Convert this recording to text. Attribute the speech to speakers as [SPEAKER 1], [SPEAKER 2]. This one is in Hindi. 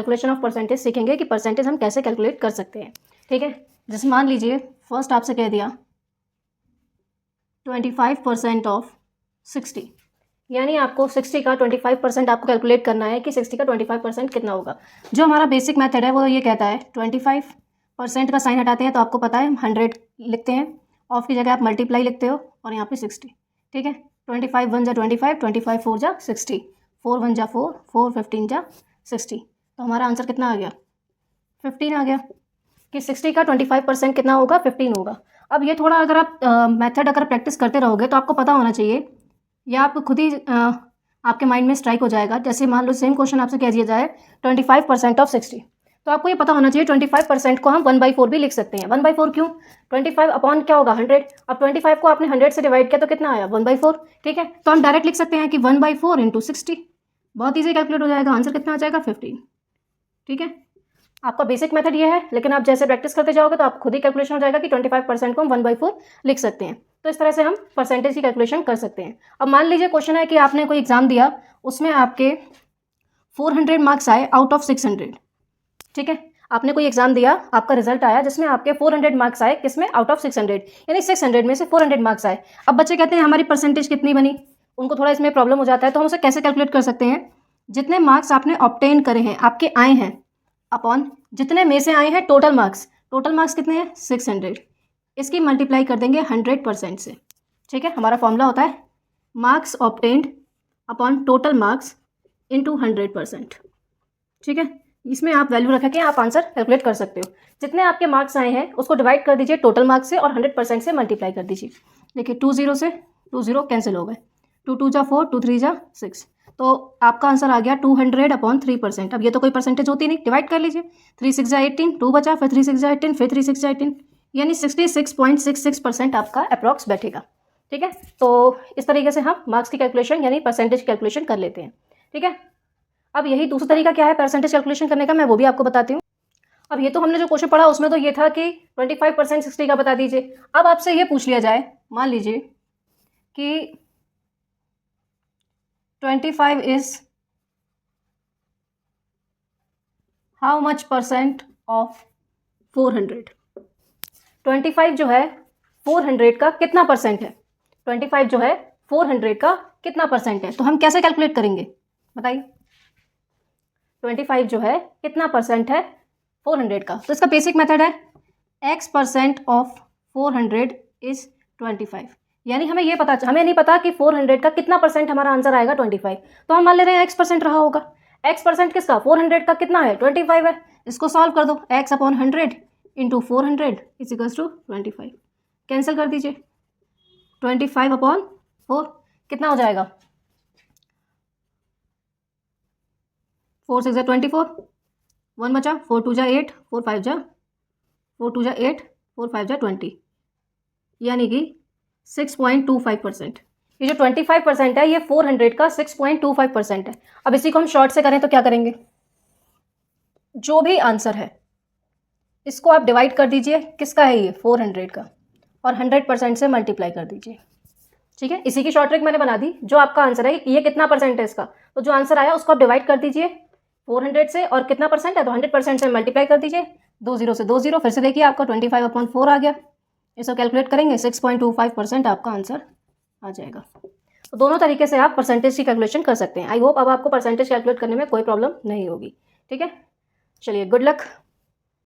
[SPEAKER 1] कैलकुलेशन ऑफ परसेंटेज सीखेंगे कि परसेंटेज हम कैसे कैलकुलेट कर सकते हैं। ठीक है, जैसे मान लीजिए फर्स्ट आपसे कह दिया 25% ऑफ 60, यानी आपको 60 का 25% आपको कैलकुलेट करना है कि 60 का 25% कितना होगा। जो हमारा बेसिक मेथड है वो ये कहता है 25% का साइन हटाते हैं तो आपको पता है हम 100 लिखते हैं, ऑफ की जगह आप मल्टीप्लाई लिखते हो और यहाँ पे 60। ठीक है, 25 1 जा 25, 25 4 जा 60, 4 1 जा 4, 4 15 जा 60, तो हमारा आंसर कितना आ गया 15 आ गया कि 60 का 25% कितना होगा 15 होगा। अब ये थोड़ा अगर आप मेथड अगर प्रैक्टिस करते रहोगे तो आपको पता होना चाहिए, या आप खुद ही आपके माइंड में स्ट्राइक हो जाएगा। जैसे मान लो सेम क्वेश्चन आपसे कह दिया जाए 25% ऑफ 60, तो आपको ये पता होना चाहिए 25% को हम 1/4 भी लिख सकते हैं। 1/4 क्यों, 25 अपॉन क्या होगा 100, अब 25 को आपने 100 से डिवाइड किया तो कितना आया 1/4। ठीक है, तो हम डायरेक्ट लिख सकते हैं कि 1/4 इंटू 60, बहुत ईजी कैलकुलेट हो जाएगा, आंसर कितना आ जाएगा 15। ठीक है, आपका बेसिक मेथड ये है, लेकिन आप जैसे प्रैक्टिस करते जाओगे तो आप खुद ही कैलकुलेशन हो जाएगा कि 25% को हम 1/4 लिख सकते हैं। तो इस तरह से हम परसेंटेज की कैलकुलेशन कर सकते हैं। अब मान लीजिए क्वेश्चन है कि आपने कोई एग्जाम दिया, उसमें आपके 400 मार्क्स आए आउट ऑफ 600। ठीक है, आपने कोई एग्जाम दिया, आपका रिजल्ट आया जिसमें आपके 400 मार्क्स आए, किसमें आउट ऑफ 600, यानी 600 में से 400 मार्क्स आए। अब बच्चे कहते हैं हमारी परसेंटेज कितनी बनी, उनको थोड़ा इसमें प्रॉब्लम हो जाता है, तो हम उसे कैसे कैलकुलेट कर सकते हैं, जितने मार्क्स आपने ऑब्टेन करे हैं, आपके आए हैं, अपॉन जितने में से आए हैं टोटल मार्क्स कितने हैं 600, इसकी मल्टीप्लाई कर देंगे 100% से। ठीक है, हमारा फॉर्मूला होता है marks obtained upon total marks into 100%। ठीक है, इसमें आप वैल्यू रख के आप आंसर कैलकुलेट कर सकते हो। जितने आपके मार्क्स आए हैं उसको डिवाइड कर दीजिए टोटल मार्क्स से और 100% से मल्टीप्लाई कर दीजिए। देखिए 2 0 से 2 0 कैंसिल हो गए, 2 2 जा 4, 2 3 जा 6, तो आपका आंसर आ गया 200 अपॉन 3%। अब ये तो कोई परसेंटेज होती नहीं, डिवाइड कर लीजिए, 3 6 जा 18, 2 बचा, फिर 3 6 जा 18, फिर 3 6 जा 18, यानी 66.66% आपका अप्रॉक्स बैठेगा। ठीक है, तो इस तरीके से हम मार्क्स की कैलकुलेशन यानी परसेंटेज कैलकुलेशन कर लेते हैं। ठीक है, अब यही दूसरा तरीका क्या है परसेंटेज कैलकुलेशन करने का, मैं वो भी आपको बताती हूँ। अब ये तो हमने जो क्वेश्चन पढ़ा उसमें तो ये था कि 25% 60 का बता दीजिए। अब आपसे ये पूछ लिया जाए, मान लीजिए कि 25 is how much percent of 400। 25 जो है 400 का कितना परसेंट है, 25 जो है 400 का कितना परसेंट है, तो हम कैसे कैलकुलेट करेंगे बताइए। 25 जो है कितना परसेंट है 400 का, तो इसका बेसिक मेथड है x% ऑफ 400 इज 25, यानी हमें नहीं पता कि 400 का कितना परसेंट हमारा आंसर आएगा 25, तो हम मान ले रहे हैं x% रहा होगा। x% किसका 400 का कितना है 25 है, इसको सॉल्व कर दो, x upon 100 into 400 is equals to 25, cancel कर दीजिए, 25 अपॉन 4 कितना हो जाएगा, 4 6 जा 24, 1 बचा, 4 2 जा 8, 4 5 जा 8, 4 5 जा 20, यानी कि 6.25%। ये जो 25% है ये 400 का 6.25% है। अब इसी को हम शॉर्ट से करें तो क्या करेंगे, जो भी आंसर है इसको आप डिवाइड कर दीजिए, किसका है ये 400 का, और 100% से मल्टीप्लाई कर दीजिए। ठीक है, इसी की शॉर्ट ट्रिक मैंने बना दी। जो आपका आंसर है ये कितना परसेंट है इसका, तो जो आंसर आया उसको आप डिवाइड कर दीजिए 400 से, और कितना परसेंट है तो 100% से मल्टीप्लाई कर दीजिए, 2 0 से 2 0, फिर से देखिए आपका 25 अपॉन 4 आ गया, इसको कैलकुलेट करेंगे 6.25% आपका आंसर आ जाएगा। तो दोनों तरीके से आप परसेंटेज की कैलकुलेशन कर सकते हैं। आई होप अब आपको परसेंटेज कैलकुलेट करने में कोई प्रॉब्लम नहीं होगी। ठीक है, चलिए गुड लक।